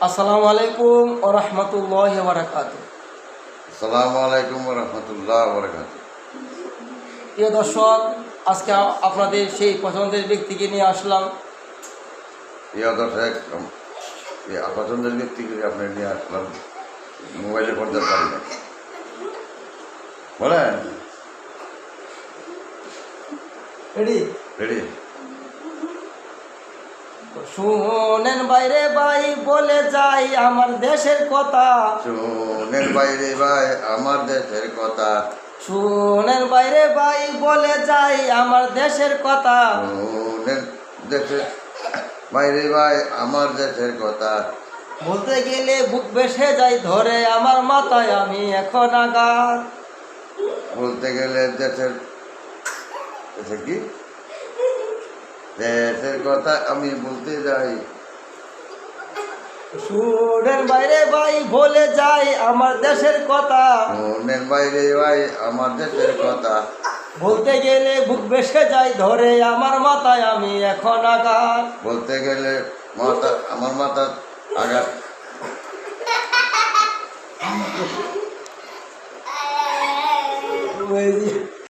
আসসালামু আলাইকুম ওয়া রাহমাতুল্লাহি ওয়া বারাকাতুহু। আসসালামু আলাইকুম ওয়া রাহমাতুল্লাহি ওয়া বারাকাতুহু। প্রিয় দর্শক, আজকে আপনাদের সেই পছন্দের ব্যক্তিকে নিয়ে আসলাম। প্রিয় দর্শক, পছন্দের ব্যক্তিকে আপনি নিয়ে আসলাম, মোবাইলে পর্দার পারি না বলেন। রেডি? রেডি? শুনেন বাইরে ভাই বলে যাই আমার দেশের কথা। শুনেন বাইরে ভাই আমার দেশের কথা। শুনেন বাইরে ভাই বলে যাই আমার দেশের কথা। শুনেন দেশের বাইরে ভাই আমার দেশের কথা। বলতে গেলে বুক বেসে যাই ধরে আমার মাথায় আমি এখন আঘাত। বলতে গেলে দেশের দেশের কি দেশের কথা আমি বলতে যাই। শুনেন বাইরে ভাই বলে যাই আমার দেশের কথা। শুনেন বাইরে ভাই আমার দেশের কথা। বলতে গেলে বুক বেসে যাই ধরে আমার মাথায় আমি এখন আঘাত। বলতে গেলে আমার মাথা আঘাত।